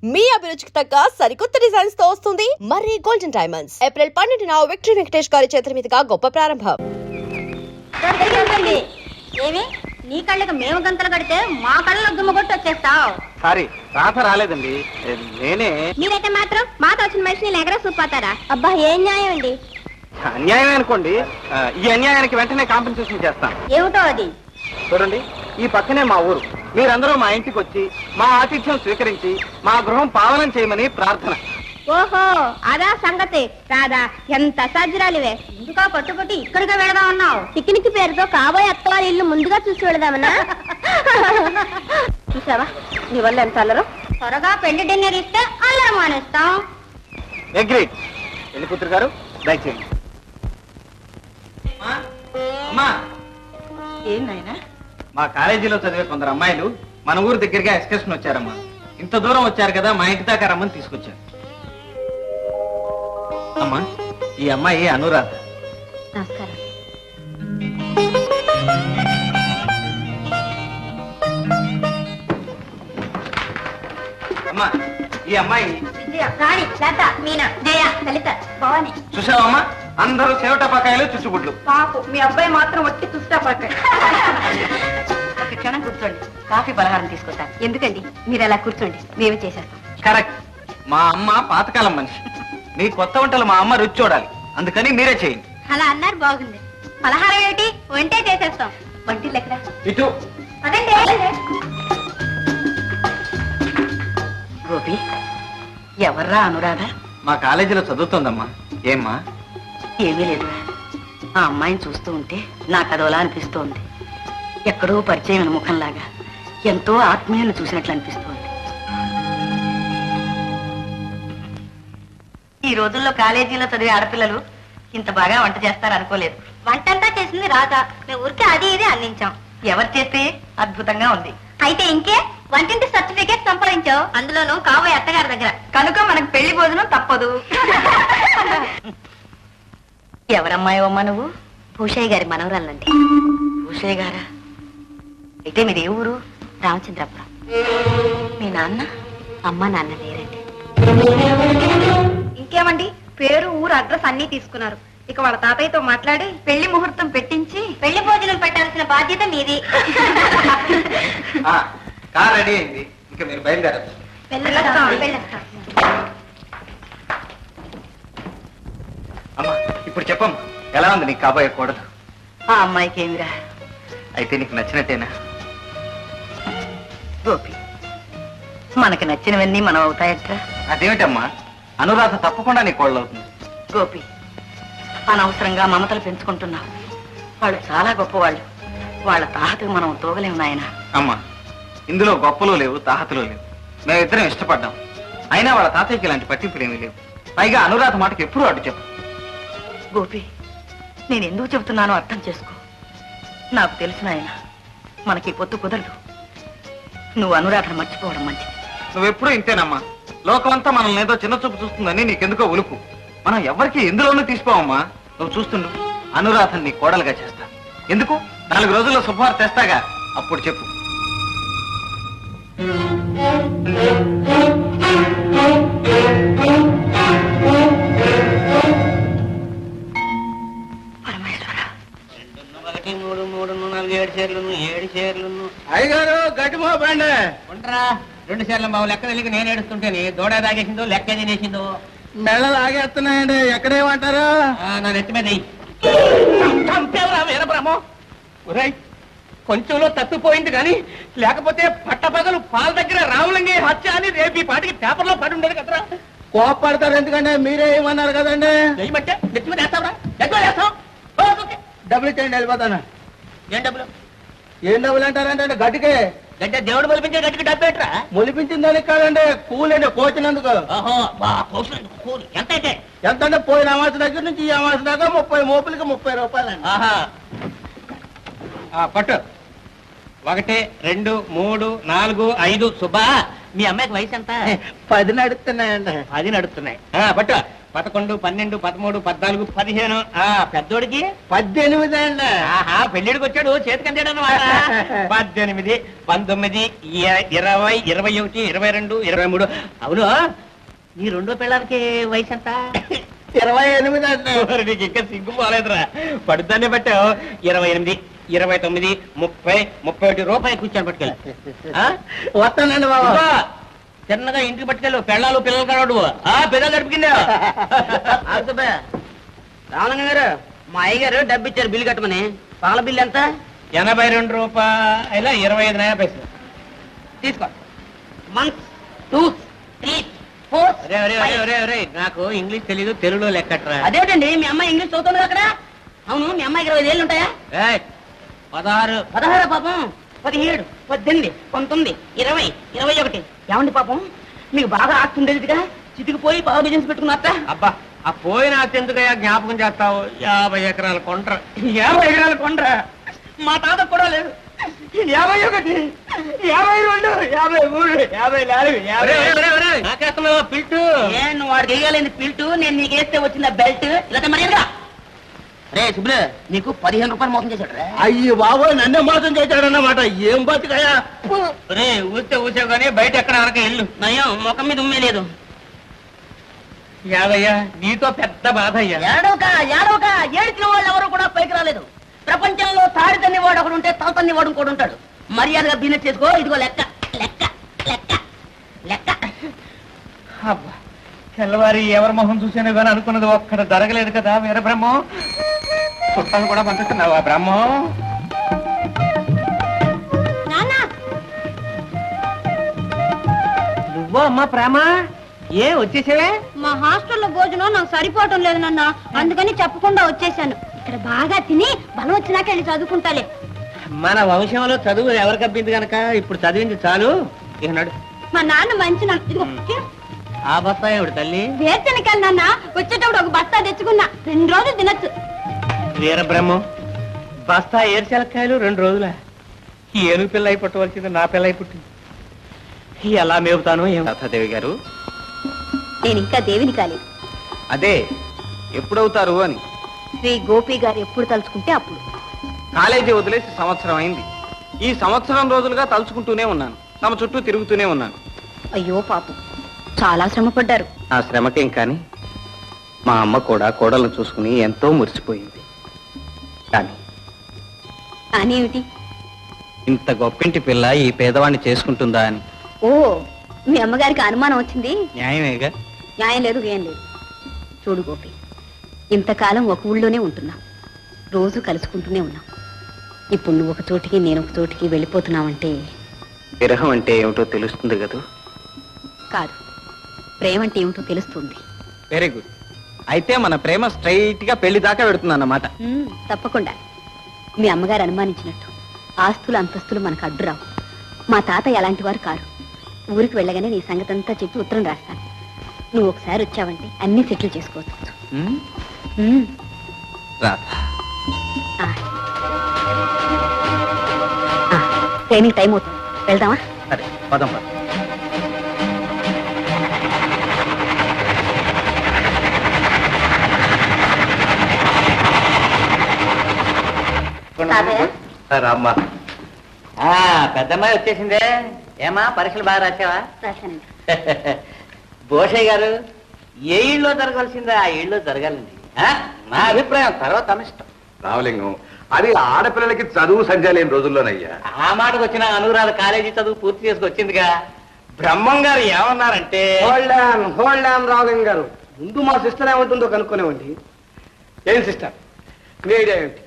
మీ అభిరుచికి తగ్గ సరికొత్త డిజైన్స్ తో వస్తుంది మర్రి గోల్డెన్ డైమండ్స్. ఏప్రిల్ 12న విక్టరీ వెంకటేష్ గారి చేతుల మీదుగా గొప్ప ప్రారంభం. ఏమి నీ కళ్ళకి మేము గంతలు కడితే మా కళ్ళలో దుమ్ము కొట్టి వచ్చేస్తావు. సారీ రాత రాలేదండి, నేనే. మీరైతే మాత్రం మాతో వచ్చిన మనిషిని ఎగర చూపాతారా? అబ్బా ఏం న్యాయం అండి. అన్యాయం అనుకోండి, ఈ అన్యాయానికి వెంటనే కాంపెన్సేషన్ చేస్తాను. ఏమిటో అది? చూడండి, ఈ పక్కనే మా ఊరు. మీరందరూ మా ఇంటికి వచ్చి మా ఆతిథ్యం స్వీకరించి మా గృహం పావనం చేయమని ప్రార్థన. ఓహో అదా సంగతి. రాదా ఎంత సజ్జరాలివే. ముందుగా పట్టుబట్టి ఇక్కడికి వెళదా ఉన్నావు. పిక్నిక్ పేరుతో కాబోయే అత్తవారి ఇల్లు ముందుగా చూసి వెళదామన్నా. చూసావా నీ వల్ల ఎంత అల్లరు. త్వరగా పెళ్లి డిన్నర్ ఇస్తే అల్లరు మానేస్తాం. అగ్రీడ్. పెళ్లి కూతురు గారు దయచేయండి. ఏం నాయనా? మా కాలేజీలో చదివే కొందరు అమ్మాయిలు మన ఊరు దగ్గరగా ఎక్స్కర్షన్ వచ్చారమ్మా. ఇంత దూరం వచ్చారు కదా, మా ఇంటి దాకా రమ్మని తీసుకొచ్చారు. అమ్మా, ఈ అమ్మాయి అనురాధ. నమస్కారం. అమ్మా, ఈ అమ్మాయి విజయ, రాణి, లత, మీనా, జయ, లలిత, భవాని. చూసావమ్మా, అందరూ సేవటపాకాయలు చుచ్చుబుడ్లు. పాపు మీ అబ్బాయి మాత్రం వచ్చి చూస్తా పడతాడు. ఒక క్షణం కూర్చోండి, కాఫీ పలహారం తీసుకొస్తాను. ఎందుకండి మీరు అలా కూర్చోండి, మేమే చేసేస్తాం. కరెక్ట్. మా అమ్మ పాతకాలం మనిషి. మీ కొత్త వంటలు మా అమ్మ రుచి చూడాలి, అందుకని మీరే చేయండి. అలా అన్నారు బాగుంది. పలహారం ఏమిటి? వంటే చేసేస్తాం. వంటిల్లు ఎక్కడ? ఇటు. అదండి. గోపి, ఎవర్రా అనురాధ? మా కాలేజీలో చదువుతుందమ్మా. ఏమ్మా? ఏమీ లేదు. ఆ అమ్మాయిని చూస్తూ ఉంటే నాకు అదోలా అనిపిస్తోంది. ఎక్కడో పరిచయమైన ముఖంలాగా, ఎంతో ఆత్మీయులను చూసినట్లు అనిపిస్తోంది. ఈ రోజుల్లో కాలేజీలో చదివే ఆడపిల్లలు ఇంత బాగా వంట చేస్తారు అనుకోలేదు. వంటంతా చేసింది రాదా. మేము ఊరికే అది ఇది అందించాం. ఎవరు చేస్తే అద్భుతంగా ఉంది. అయితే ఇంకే వంటింటి సర్టిఫికేట్ సంపాదించావు, అందులోనూ కాబోయే అత్తగారి దగ్గర. కనుక మనకు పెళ్లి భోజనం తప్పదు. ఎవరమ్మాయవమ్మా నువ్వు? భూషయ్య గారి మనవరాలండి. భూషయ్య గారా? అయితే మీది ఏ ఊరు? రామచంద్రపురం. మీ నాన్న? అమ్మ నాన్న లేరండి. ఇంకేమండి, పేరు ఊరు అడ్రస్ అన్ని తీసుకున్నారు. ఇక వాళ్ళ తాతయ్యతో మాట్లాడి పెళ్లి ముహూర్తం పెట్టించి పెళ్లి భోజనం పెట్టాల్సిన బాధ్యత మీది. కార్ రెడీ అయింది, ఇంకా మీరు బయలుదేరచ్చు. వెళ్ళొస్తాం. అమ్మా, ఇప్పుడు చెప్పమ్మా, ఎలా ఉంది నీకు కాబోయే కూడదు? ఆ అమ్మాయికి ఏమిరా? అయితే నీకు నచ్చినట్టేనా? గోపి, మనకి నచ్చినవన్నీ మనం అవుతాయట్రా? అదేమిటమ్మా, అనురాధ తప్పకుండా నీ కోడలు అవుతుంది. గోపి, అనవసరంగా మమతలు పెంచుకుంటున్నావు. వాళ్ళు చాలా గొప్పవాళ్ళు. వాళ్ళ తాహతకు మనం తోగలేము నాయన. అమ్మా, ఇందులో గొప్పలు లేవు, తాహతులు లేవు. మేమిద్దరం ఇష్టపడ్డాం. అయినా వాళ్ళ తాతయ్యకి ఇలాంటి పట్టింపులు ఏమీ లేవు. పైగా అనురాధ మాటకి ఎప్పుడూ అడ్డు చెప్పు. గోపి, నేను ఎందుకు చెబుతున్నానో అర్థం చేసుకో. నాకు తెలుసు నాయన, మనకి పొత్తు కుదరదు. నువ్వు అనురాధను మర్చిపోవడం మంచిది. నువ్వెప్పుడూ ఇంతేనమ్మా. లోకమంతా మనల్ని ఏదో చిన్న చూపు చూస్తుందని నీకెందుకో ఉలుపు. మనం ఎవరికి ఎందులోనూ తీసుకోవమ్మా. నువ్వు చూస్తుండు, అనురాధని నీ కోడలుగా చేస్తా. ఎందుకు? 4 రోజుల్లో శుభవార్త తెస్తాగా, అప్పుడు చెప్పు. పరమేశ్వర. 2, 1, 3, 4, 7 చీరలు, 7 చీరలు. అయ్యగారు గట్టిమో బండి. ఉండరా, 2 చీరల బాబు లెక్క తెలియక నేను ఏడుస్తుంటేనే దూడ తాగేసిందో లెక్క తినేసిందో. మెళ్ళలు ఆగేస్తున్నాయండి, ఎక్కడేమంటారు? నా నెత్తి మీద వీరబ్రహ్మం. ఒరేయ్, కొంచెంలో తప్పిపోయింది కానీ లేకపోతే పట్టపగలు పాల దగ్గర రాములంగి హత్య అని రేపు ఈ పాటికి పేపర్లో పడి ఉండేది కదరా. కోపడతారు ఎందుకంటే మీరే ఏమన్నారు కదండి. ఏమంటే నెత్తి మీద వేస్తావురా? ఎక్కువ వేస్తావు. డబ్బులు ఇచ్చేయండి, వెళ్ళిపోతాను. ఏం డబ్బులు? ఏం డబ్బులు అంటారంటే గట్టికే. గడ్డ దేవుడు మొలిపించే గట్టికి డబ్బు ఏంట్రా? మొలిపించిన దానికి కాదండి, కూలండి కోచినందుకు. ఓహో, కూలి ఎంత అయితే? ఎంత అంటే పోయిన అమాస దగ్గర నుంచి ఈ అమాస దాకా 30 మోపులకి 30 రూపాయలండి. ఆహా, పట్టు. 1, 2, 3, 4, 5. సుబ్బా, మీ అమ్మాయికి వయసు ఎంత? 10 నడుస్తున్నాయండి. 10 నడుస్తున్నాయి. పట్టు. 11, 12, 13, 14, 15. పెద్దోడికి 18 అండి. ఆహా పెళ్లిడికి వచ్చాడు చేతికంటాడు అన్నమాట. 18, 19, 20, 21, 22, 23. అవును నీ రెండో పిల్లలకి వయసు ఎంత? 28 అండి. నీకు ఇంకా సిగ్గు పోలేదురా, పడుతానే పట్టావు. 28, 29, 30, 31 రూపాయలు కూర్చొని పట్టుకెళ్ళి వస్తానండి బాబు. చిన్నగా ఇంటికి పట్టుకెళ్ళు, పెళ్ళాలు పిల్లలు కనడు పిల్లలు గడిపిందా. రామలింగ గారు మా అయ్యగారు డబ్బు ఇచ్చారు బిల్లు కట్టమని. పాల బిల్లు ఎంత? 82 రూపాయల 25 పైసలు. తీసుకో. 1, 2, 3, 4. నాకు ఇంగ్లీష్ తెలీదు, తెలుగులో లెక్కట్రా. అదేంటండి మీ అమ్మాయి ఇంగ్లీష్ చదువుతుంది అక్కడ? అవును మీ అమ్మాయికి 25 ఏళ్ళు ఉంటాయా? 16. 16 పాపం. 17, 18, 19, 20, 21. ఏమండి పాపం మీకు బాగా ఆస్తి ఉండేదిగా, చితికిపోయి బాగా బిజినెస్ పెట్టుకున్నారట. అబ్బా ఆ పోయిన ఎందుకయ్యా జ్ఞాపకం చేస్తావు? 50 ఎకరాల కొండ్ర. 50 ఎకరాల కొండ్ర మా తాత కూడా లేదు. 51, 52, 53, 54. నాకేస్తున్నావా పిల్టు? నేను వాడికి వేయగలేని పిల్టు, నేను నీకు వేస్తే వచ్చిన బెల్ట్. ఇలా మర్యాదగా రే సుబ్బులు నీకు 15 రూపాయలు మోసం చేశాడు. అయ్యో బాబు నన్నే మోసం చేశాడన్నమాట. ఏం బతుకయా? రే ఊస్తే ఊసావు కానీ బయట ఎక్కడ అనక ఇల్లు నయం ముఖం మీద ఉమ్మే లేదు. యాదయ్యా నీతో పెద్ద బాధ అయ్యా. ఏడవక ఏడిచిన వాళ్ళు ఎవరు కూడా పైకి రాలేదు. ప్రపంచంలో తాడి తన్ని వాడు ఒకడు ఉంటే తల తన్ని వాడు ఇంకోటి ఉంటాడు. మర్యాదగా బిజినెస్ చేసుకో. ఇదిగో లెక్క లెక్క లెక్క లెక్క. అబ్బా తెల్లవారి ఎవరి మొహం చూసాను కానీ అనుకున్నది ఒక్కడ జరగలేదు కదా. వీర బ్రహ్మం చుట్టాలు కూడా పంపిస్తున్నావా బ్రహ్మం? నువ్వో అమ్మా ప్రేమ ఏ వచ్చేసావే? మా హాస్టల్లో భోజనం నాకు సరిపోవటం లేదు నాన్న, అందుకని చెప్పకుండా వచ్చేసాను. ఇక్కడ బాగా తిని బలం వచ్చినాక వెళ్ళి చదువుకుంటాలే. మన వంశంలో చదువు ఎవరికి అబ్బింది కనుక ఇప్పుడు చదివింది చాలు. ఇక నడు. మా నాన్న మంచి ఆ బస్తా ఏమిటి తల్లి? వేరుశనకాయలు నాన్న, వచ్చేటప్పుడు ఒక బస్తా తెచ్చుకున్నా, 2 రోజులు తినచ్చు. వీరబ్రహ్మం బస్తా ఏరుశెలక్కాయలు 2 రోజుల. ఈ ఏనుగు పిల్ల అయి పుట్టవలసింది నా పిల్ల అయి పుట్టింది. ఎలా మేపుతాను ఏం? లతాదేవి గారు నేను ఇంకా దేవిని కాలేదు. అదే ఎప్పుడవుతారు అని. శ్రీ గోపి గారు ఎప్పుడు తలుచుకుంటే అప్పుడు. కాలేజీ వదిలేసి సంవత్సరం అయింది. ఈ సంవత్సరం రోజులుగా తలుచుకుంటూనే ఉన్నాను, తమ చుట్టూ తిరుగుతూనే ఉన్నాను. అయ్యో పాపం, చాలా శ్రమ పడ్డారు. ఆ శ్రమకేం కానీ మా అమ్మ కూడా కోడలను చూసుకుని ఎంతో మురిసిపోయింది. కానీ అనేమిటి? ఇంత గొప్పింటి పిల్ల ఈ పేదవాణ్ణి చేసుకుంటుందా అని. ఓ, మీ అమ్మగారికి అనుమానం వచ్చింది. న్యాయమేగా. న్యాయం లేదు, ఏం లేదు. చూడు గోపి, ఇంతకాలం ఒక ఊళ్ళోనే ఉంటున్నాం, రోజు కలుసుకుంటూనే ఉన్నాం. ఇప్పుడు నువ్వు ఒక చోటికి నేను ఒక చోటికి వెళ్ళిపోతున్నావంటే విరహం అంటే ఏమిటో తెలుస్తుంది కదా. కాదు, ప్రేమ అంటే ఏమిటో తెలుస్తుంది. Very good. అయితే మన ప్రేమ స్ట్రైట్ గా పెళ్లి దాకా పెడుతుందన్నమాట. తప్పకుండా. మీ అమ్మగారు అనుమానించినట్టు ఆస్తులు అంతస్తులు మనకు అడ్డురావు. మా తాత ఎలాంటి వారు కారు. ఊరికి వెళ్ళగానే నీ సంగతి అంతా చెప్పి ఉత్తరం రాస్తాను. నువ్వు ఒకసారి వచ్చావంటే అన్ని సెటిల్ చేసుకోవచ్చు. ట్రైనింగ్ టైం అవుతుంది, వెళ్దామా? సరే పదం పద. రామ్మా. పెద్దమ్మాయి వచ్చేసిందే. ఏమా పరీక్షలు బాగా రాసావా? రాశానండి. భోషయ్య గారు ఏ ఇళ్ళో జరగాల్సిందే ఆ ఇళ్ళో జరగాలండి. నా అభిప్రాయం, తర్వాత తమ ఇష్టం. రామలింగం, అది ఆడపిల్లలకి చదువు సంధ్య లేని రోజుల్లోనయ్యా. ఆ మాటకు వచ్చిన అనురాధ కాలేజీ చదువు పూర్తి చేసుకొచ్చిందిగా. బ్రహ్మం గారు ఏమన్నారంటే, హోల్డ్ ఆన్ రామలింగం గారు, ముందు మా సిస్టర్ ఏమంటుందో కనుక్కునేవండి. ఏం సిస్టర్, మీ ఐడియా ఏమిటి?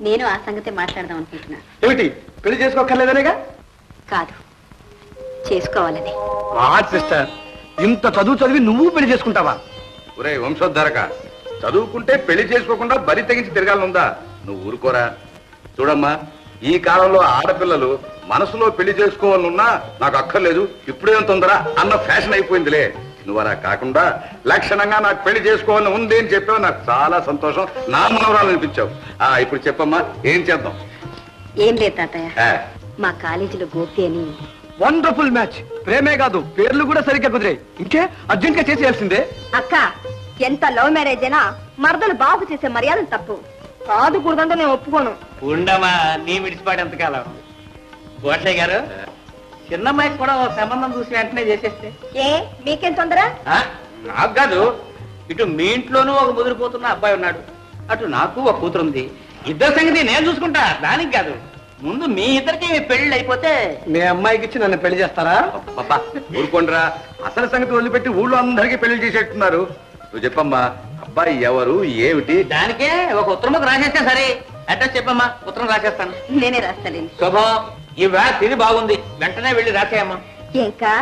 నేను ఆ సంగతి మాట్లాడదాం అనుకుంటున్నాను. ఏమిటి, పెళ్లి చేసుకోక్కర్లేదనేగా? కాదు, చేసుకోవాలని. సిస్టర్, ఇంత చదువు చదివి నువ్వు పెళ్లి చేసుకుంటావా? ఒరే వంశోద్ధరక, చదువుకుంటే పెళ్లి చేసుకోకుండా బరి తెగించి తిరగాలనుందా? నువ్వు ఊరుకోరా. చూడమ్మా, ఈ కాలంలో ఆడపిల్లలు మనసులో పెళ్లి చేసుకోవాలనున్నా నాకు అక్కర్లేదు, ఇప్పుడేం తొందర అన్న ఫ్యాషన్ అయిపోయిందిలే. నువ్వు అలా కాకుండా లక్షణంగా నాకు పెళ్లి చేసుకోవాలని ఉంది అని చెప్పావు. నాకు చాలా సంతోషం, నా మనవరాలు అనిపించావు. ఇప్పుడు చెప్పమ్మా, ఏం చేద్దాం? ఏం లేదు తాతయ్య, మా కాలేజీలో గోపి అని. Wonderful match. ప్రేమే కాదు, పేర్లు కూడా సరిగ్గా కుదిరాయి. ఇంకే అర్జెంట్ గా చేసేయాల్సిందే. అక్క, ఎంత లవ్ మ్యారేజ్ అయినా మరదలు బాబు చేసే మర్యాదలు తప్పు. కాదు కూడదంటే నేను ఒప్పుకోను. ఉండమా నీ విడిచిపాటు ఎంతకాలం. గోట్లయ్య గారు, చిన్నమ్మాయికి కూడా ఓ సంబంధం చూసి వెంటనే చేసేస్తే. ఏ మీకేం తొందర? నాకు కాదు, ఇటు మీ ఇంట్లోనూ ఒక ముదిరిపోతున్న అబ్బాయి ఉన్నాడు, అటు నాకు ఒక కూతురు ఉంది. ఇద్దరు సంగతి నేను చూసుకుంటా, దానికి కాదు. ముందు మీ ఇద్దరికి పెళ్లి అయిపోతే మీ అమ్మాయికి ఇచ్చి నన్ను పెళ్లి చేస్తారా? పాపా ఊరుకోండిరా, అసలు సంగతి వదిలిపెట్టి ఊళ్ళో అందరికీ పెళ్లి చేసేట్టున్నారు. నువ్వు చెప్పమ్మా, అబ్బాయి ఎవరు ఏమిటి? దానికే ఒక ఉత్తరం రాసేస్తే సరే. అడ్రస్ చెప్పమ్మా, ఉత్తరం రాసేస్తాను. నేనే రాస్తాలేండి. శుభం, ఈ వ్యాస్ ఇది బాగుంది, వెంటనే వెళ్ళి రాసేయమ్మా. ఇంకా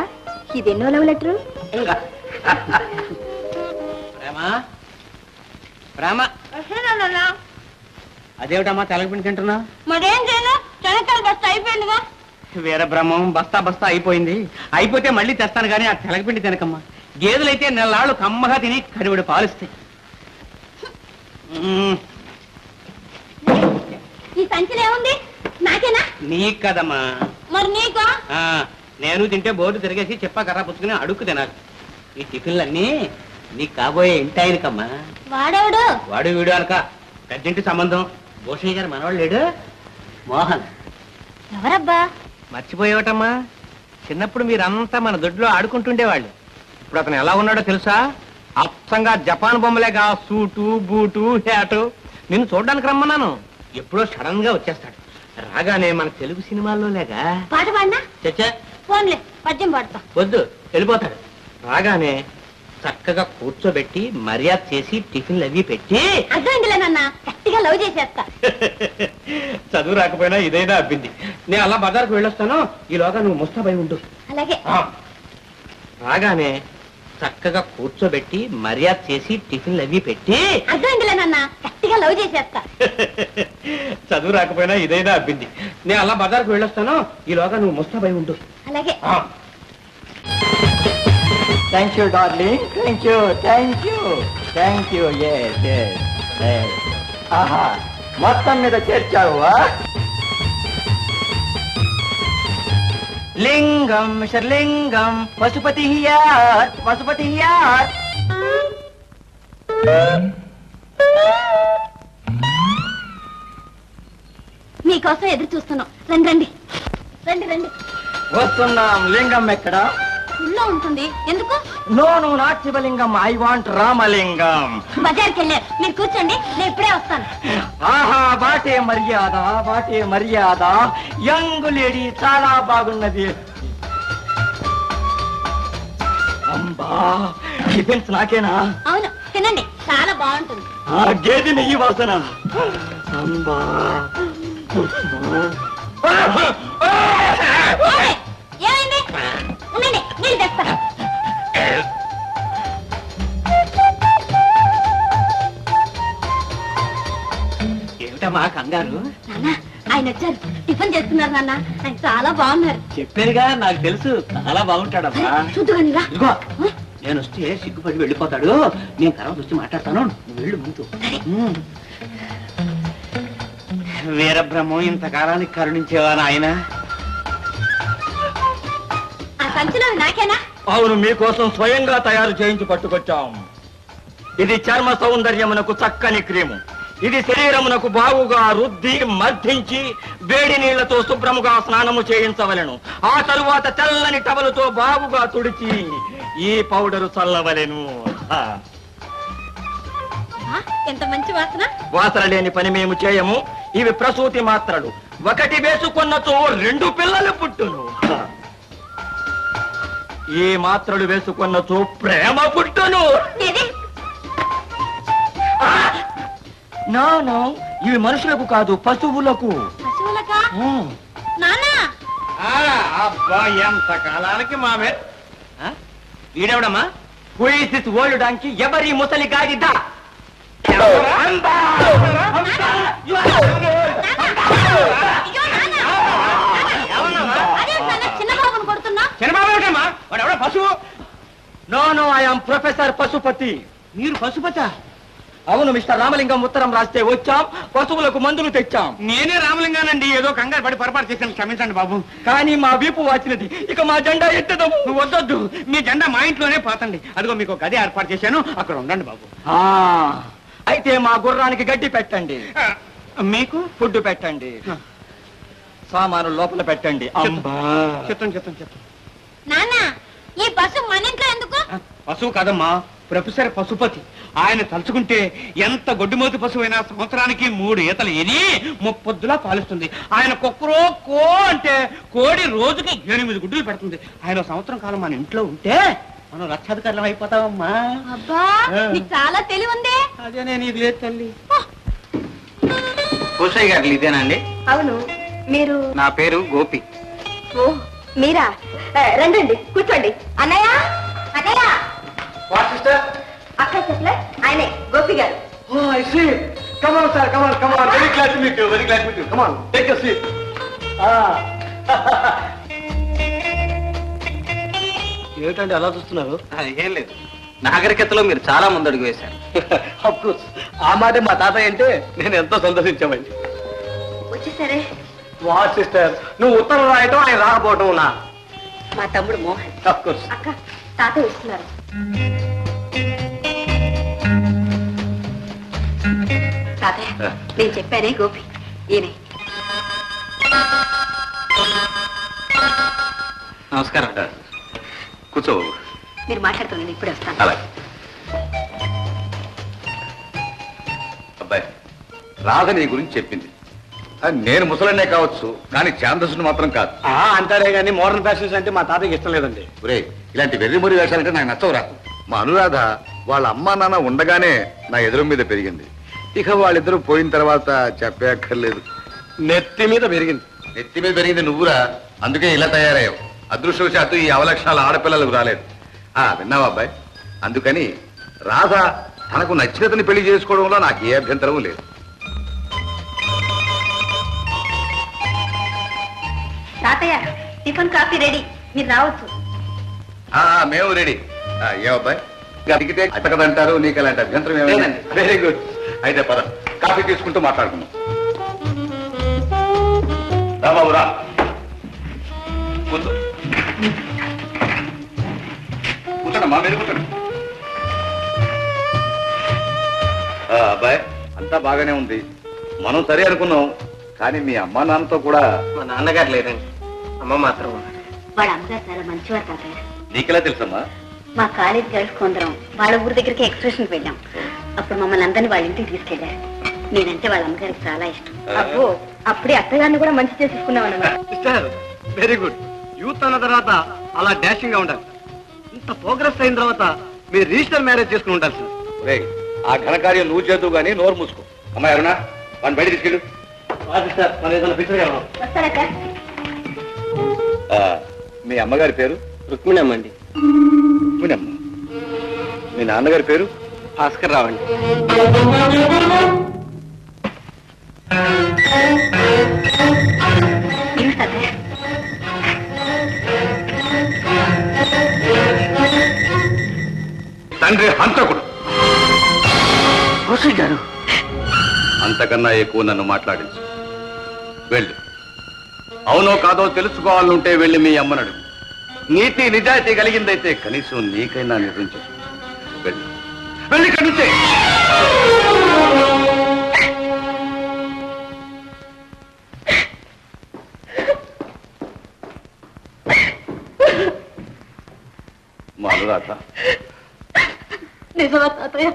ఇదెన్నో లవ్ లెటరు? ప్రేమ ప్రేమ, అదేమిటమ్మా తెలగపిండి తింటున్నా? మరేం చేయను, చెనక్కాయలు బస్తా అయిపోయిందిగా. వీర బ్రహ్మం, బస్తా బస్తా అయిపోయింది. అయిపోతే మళ్ళీ తెస్తాను కానీ ఆ తెలగపిండి తినకమ్మా. గేదెలైతే నెలలాళ్ళు కమ్మగా తిని కడివిడి పాలిస్తాయి. ఈ సంచిలో ఏముంది? నాకేనా? నీకు కదమ్మా. మరి నీకా? నేను తింటే బోర్డు తిరిగేసి చెప్పా కర్ర పుచ్చుకుని అడుక్కు తినాలి. ఈ టిఫిన్లన్నీ నీకు కాబోయే ఇంటి ఆయనకమ్మా. వాడేవాడు? వాడు వీడు అనక పెద్దింటి సంబంధం. భూషణ్ గారు మనవాడు లేడు, మోహన్. ఎవరబ్బా? మర్చిపోయేవటమ్మా, చిన్నప్పుడు మీరంతా మన దొడ్లో ఆడుకుంటుండేవాళ్ళు. ఇప్పుడు అతను ఎలా ఉన్నాడో తెలుసా? అచ్చంగా జపాన్ బొమ్మలేగా, సూటు బూటు హ్యాటు. నిన్ను చూడడానికి రమ్మన్నాను, ఎప్పుడో సడన్ గా వచ్చేస్తాడు. రాగానే మన తెలుగు సినిమాల్లో లేగా పాట పాడినా? చచ్చా ఫోన్లే, పద్యం పాడతా. వద్దు, వెళ్ళిపోతాడు. రాగానే చక్కగా కూర్చోబెట్టి మర్యాద చేసి టిఫిన్లు అవి పెట్టి. అర్థమైందిలే నాన్న, గట్టిగా లవ్ చేసేస్తా. చదువు రాకపోయినా ఇదైనా అబ్బింది. నేను అలా బజార్కు వెళ్ళొస్తాను, ఈలోగా నువ్వు ముస్తాబై ఉండు. అలాగే. రాగానే చక్కగా కూర్చోబెట్టి మర్యాద చేసి టిఫిన్లు అవి పెట్టి. అర్థమైందిలే నాన్న, గట్టిగా లవ్ చేసేస్తా. చదువు రాకపోయినా ఇదైనా అబ్బింది. నేను అలా బజార్కు వెళ్ళొస్తాను, ఈలోగా నువ్వు ముస్తాబై ఉండు. అలాగే. Thank you darling, thank you, thank you, thank you. ఆహా, మొత్తం మీద చేర్చావా? లింగం శర్లింగం పశుపతి హియార్, పశుపతి హియార్. మీకోసం ఎదురు చూస్తున్నాం. రండి రండి రండి రండి. వస్తున్నాం. లింగం ఎక్కడ? ఊళ్ళో ఉంటుంది. ఎందుకు? నో, నువ్వు నాట్ శివలింగం, ఐ వాంట్ రామలింగం. బజార్కి వెళ్ళారు, మీరు కూర్చోండి, నేను ఇప్పుడే వస్తాను. ఆహా, వాటే మర్యాద, వాటే మర్యాద. యంగ్ లేడీ చాలా బాగున్నది. అంబా, టిఫిన్స్ నాకేనా? అవును, తినండి, చాలా బాగుంటుంది. ఆ గేదె నెయ్యి వాసన. అంబా. ఓయ్, ఏమైంది? ఉండండి, నీళ్ళు తెస్తా. ఏమిటమ్మా కంగారు? నాన్న, ఆయన వచ్చారు, టిఫిన్ చేస్తున్నారు. నాన్న, ఆయన చాలా బాగున్నారు. చెప్పారుగా, నాకు తెలుసు, చాలా బాగుంటాడమ్మా. చూద్దుగాని రా. ఇదిగో, నేను వస్తే సిగ్గుపడి వెళ్ళిపోతాడు. నేను తర్వాత వచ్చి మాట్లాడతాను, నువ్వు వెళ్ళు ముందు. వీరబ్రహ్మం, ఇంతకాలానికి కరుణించేవా నాయన? ఆ సంచిలో నాకేనా? అవును, మీకోసం స్వయంగా తయారు చేయించి పట్టుకొచ్చాం. ఇది చర్మ సౌందర్యమునకు చక్కని క్రీము. ఇది శరీరమునకు బావుగా రుద్ది మర్దించి వేడి నీళ్లతో శుభ్రముగా స్నానము చేయించవలెను. ఆ తరువాత తెల్లని టవలుతో బావుగా తుడిచి ఈ పౌడరు చల్లవలెను. ఎంత మంచి వాసన. వాసన లేని పని మేము చేయము. ఇవి ప్రసూతి మాత్రలు. ఒకటి వేసుకున్నచో 2 పిల్లలు పుట్టును. ఈ మాత్రలు వేసుకున్నచో ప్రేమ పుట్టును. నాను, ఇవి మనుషులకు కాదు, పశువులకు. పశువులకా? నాన్న, అబ్బా, ఎంత కాలానికి మామే. వీడెవడమ్మా? Who is this old donkey? ఎవరి ముసలి గాడిద? చిన్నబాబును కొడుతున్నా? చిన్నబాబు ఏమిటమ్మా? వాడు ఎవడో పశువు. No no, I am professor Pashupati. మీరు పశుపత? అవును మిస్టర్ రామలింగం, ఉత్తరం రాస్తే వచ్చాం, పశువులకు మందులు తెచ్చాం. నేనే రామలింగానండి, ఏదో కంగారు పడి పొరపాటు చేశాను, క్షమించండి బాబు. కానీ మా వీపు వాచినది, ఇక మా జెండా ఎత్తదము. నువ్వు వద్దొద్దు, మీ జెండా మా ఇంట్లోనే పోతండి. అదిగో మీకు గది ఏర్పాటు చేశాను, అక్కడ ఉండండి బాబు. అయితే మా గుర్రానికి గడ్డి పెట్టండి, మీకు ఫుడ్ పెట్టండి, సామాను లోపల పెట్టండి. చెప్తాను. నాన్న, ఈ బస్సు మన ఇంట్లో ఎందుకు? పశువు కాదమ్మా, ప్రొఫెసర్ పశుపతి. ఆయన తలుచుకుంటే ఎంత గొడ్డుమోతి పశువు అయినా సంవత్సరానికి 3 ఈతలు ఎని 30 పాలిస్తుంది. ఆయన కుక్కరో కో అంటే కోడి రోజుకి 8 గుడ్డులు పెడుతుంది. ఆయన సంవత్సరం కాలం మన ఇంట్లో ఉంటే మనం లక్షాధికారులం అయిపోతామమ్మా. అబ్బా, నీకు చాలా తెలివి ఉంది. అదేనే నీకు లేదు తల్లి. కోసయ్య గారు ఇదేనండి? అవును, మీరు? నా పేరు గోపి. ఓ, మీరా? రండి, కూర్చోండి. అన్నయ్య, అన్నయ్య. అక్క చెప్పలే, ఆయనే గోపి గారు. ఏమిటండి అలా చూస్తున్నారు? ఏం లేదు, నాగరికతలో మీరు చాలా ముందడుగు వేశారు. అఫ్కోర్స్, ఆ మాట మా తాతయ్య అంటే నేను ఎంతో సంతోషించామండి. వచ్చేసరే. వా సిస్టర్, నువ్వు ఉత్తరం రాయటం ఆయన రాకపోవటం నా. మా తమ్ముడు మోహన్. అఫ్కోర్స్. అక్క, తాతయ్య ఇస్తున్నారు. తాతయ్య, నేను చెప్పానే గోపి, ఈయనే. నమస్కారం. కూర్చో. మీరు మాట్లాడుతున్నాను, ఇప్పుడే వస్తాను. అలాగే. అబ్బాయి, రాధ నీ గురించి చెప్పింది. నేను ముసలనే కావచ్చు, కానీ ఛాందస్సును మాత్రం కాదు. అంటారే కానీ మోడర్న్ ఫ్యాషన్స్ అంటే మా తాతయ్యకి ఇష్టం లేదండి. ఒరే, ఇలాంటి వెర్రిమొరి వేషాలంటే నాకు నచ్చవురా. మా అనురాధ వాళ్ళ అమ్మా నాన్న ఉండగానే నా ఎదురు మీద పెరిగింది. ఇక వాళ్ళిద్దరూ పోయిన తర్వాత చెప్పే అక్కర్లేదు. నెత్తి మీద పెరిగింది. నెత్తి మీద పెరిగింది నువ్వురా, అందుకే ఇలా తయారయ్యావు. అదృష్టవశాత్తు ఈ అవలక్షణాలు ఆడపిల్లలకు రాలేదు. విన్నావా అబ్బాయి? అందుకని రాధ తనకు నచ్చినతని పెళ్లి చేసుకోవడంలో నాకు ఏ అభ్యంతరం లేదు. తాతయ్య, టిఫిన్ కాఫీ రెడీ, మీరు రావచ్చు. మేము రెడీ. ఏమబ్బాయి, అడిగితే అతకదంటారు, నీకు అలాంటి అభ్యంతరం ఏమైనా? Very good. అయితే పద, కాఫీ తీసుకుంటూ మాట్లాడుకున్నాం. రా బాబు, రా కూర్చో. కూర్చోండమ్మా, మీరు కూర్చోండి. అబ్బాయి, అంతా బాగానే ఉంది, మనం సరే అనుకున్నాం. కానీ మీ అమ్మా నాన్నతో కూడా. మా నాన్నగారు లేరండి, అమ్మ మాత్రం ఉన్నారు. వాళ్ళ అమ్మగారు చాలా మంచివారు తాతయ్య. నీకెలా తెలుసమ్మా? మా కాలేజ్ గర్ల్స్ కొందరం వాళ్ళ ఊరి దగ్గరికి ఎక్స్కర్షన్కి వెళ్ళాం. అప్పుడు మమ్మల్ని అందరినీ వాళ్ళ ఇంటికి తీసుకెళ్లారు. నేనంటే వాళ్ళ అమ్మగారికి చాలా ఇష్టం. అబ్బో, అప్పుడే అత్తగారిని కూడా మంచి చేసుకున్నాం అన్నమాట. Sister, very good. యూత్ అన్న తర్వాత అలా డాషింగ్ గా ఉండాలి. ఇంత ప్రోగ్రెస్ అయిన తర్వాత మీరు రిజిస్టర్ మ్యారేజ్ చేసుకుని ఉండాల్సింది. ఆ ఘనకార్యం నువ్వు చేద్దు గానీ నోరు మూసుకో. అమ్మాయి అరుణ, వాడిని బయట తీసుకెళ్ళు. సిస్టర్, మన ఏదైనా పిక్చర్ కావాలి. వస్తానక్క. మీ అమ్మగారి పేరు? రుక్మిణమ్మ అండి. రుక్మిణమ్మ. మీ నాన్నగారి పేరు? భాస్కర్ రావు అండి. ఏమి తాతయ్య? తండ్రి హంతకుడు. గారు, అంతకన్నా ఎక్కువ నన్ను మాట్లాడించు. వెళ్ళు. అవునో కాదో తెలుసుకోవాలంటే వెళ్ళి మీ అమ్మనడు. నీతి నిజాయితీ కలిగిందైతే కనీసం నీకైనా నిర్ణయించు. వెళ్ళి వెళ్ళి ఇక్కడి నుంచే. మా అనురాధ. నిజమా తాతయ్య?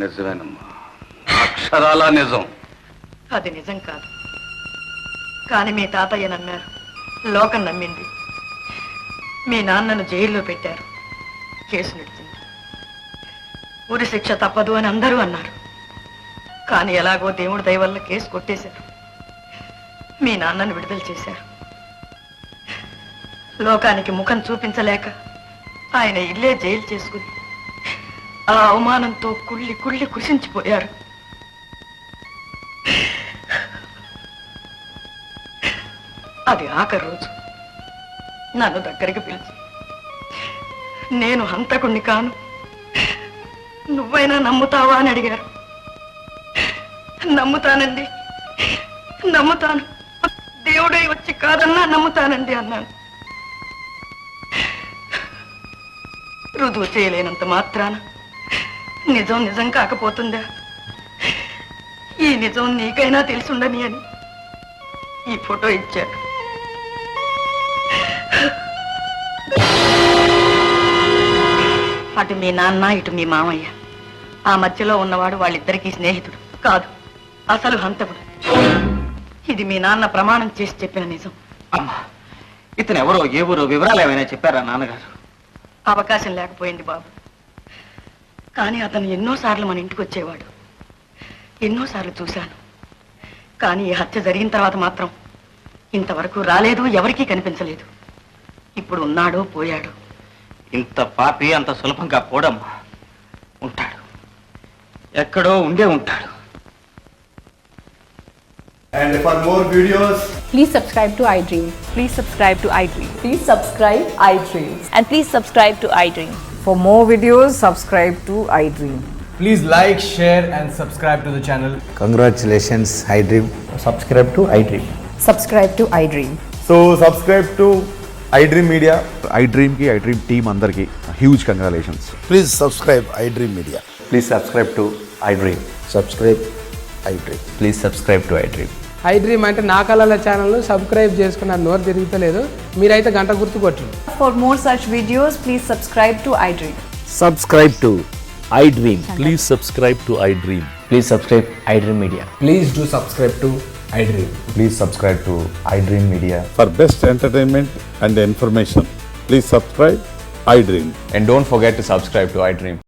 నిజమేనమ్మా, అక్షరాలా నిజం. అది నిజం కాదు, కానీ మీ తాతయ్య నమ్మారు, లోకం నమ్మింది. మీ నాన్నను జైల్లో పెట్టారు, కేసు నడిచింది. ఉరి శిక్ష తప్పదు అని అందరూ అన్నారు. కానీ ఎలాగో దేవుడి దయ వల్ల కేసు కొట్టేశారు. మీ నాన్నను విడుదల చేశారు. లోకానికి ముఖం చూపించలేక ఆయన ఇల్లే జైలు చేసుకుని ఆ అవమానంతో కుళ్ళి కుళ్ళి కృషించిపోయారు. అది ఆఖరి రోజు నన్ను దగ్గరికి పిలిచి, నేను హంతకుణ్ణి కాను, నువ్వైనా నమ్ముతావా అని అడిగారు. నమ్ముతానండి, నమ్ముతాను, దేవుడే వచ్చి కాదన్నా నమ్ముతానండి అన్నాను. రుజువు చేయలేనంత మాత్రాన నిజం నిజం కాకపోతుందా? ఈ నిజం నీకైనా తెలుసుండని అని ఈ ఫోటో ఇచ్చారు. అటు మీ నాన్న, ఇటు మీ మామయ్య. ఆ మధ్యలో ఉన్నవాడు వాళ్ళిద్దరికీ స్నేహితుడు కాదు, అసలు హంతకుడు. ఇది మీ నాన్న ప్రమాణం చేసి చెప్పిన నిజం. అమ్మా, ఇతను ఎవరో ఏ ఊరో వివరాలు ఏమైనా చెప్పారా నాన్నగారు? అవకాశం లేకపోయింది బాబు. కానీ అతను ఎన్నోసార్లు మన ఇంటికి వచ్చేవాడు, ఎన్నోసార్లు చూశాను. కానీ ఈ హత్య జరిగిన తర్వాత మాత్రం ఇంతవరకు రాలేదు, ఎవరికీ కనిపించలేదు. ఇప్పుడు ఉన్నాడో పోయాడు. ఇంత పాపి అంత సులభంగా పోడమ్మా. ఉంటాడు, ఎక్కడో ఉండే ఉంటాడు. And for more videos, Please subscribe to iDream. Please subscribe to iDream. Please subscribe iDream. And please subscribe to iDream. For more videos, subscribe to iDream. please like, share, and subscribe to the channel. Congratulations, iDream. Subscribe to iDream. Subscribe to iDream. So, subscribe to iDream Media. iDream ki iDream team andarki huge congratulations. Please subscribe iDream Media. Please subscribe to iDream. Subscribe iDream. Please subscribe to iDream. iDream అంటే నా కళల channel subscribe చేసుకున్న నోరు తిరుగుతలేదు. మీరైతే గంట గుర్తు కొట్టండి. For more such videos, please subscribe to iDream. Subscribe to iDream. Please subscribe to iDream. Please subscribe iDream Media. Please do subscribe to iDream. Please subscribe to iDream Media. For best entertainment and information, please subscribe iDream. And don't forget to subscribe to iDream.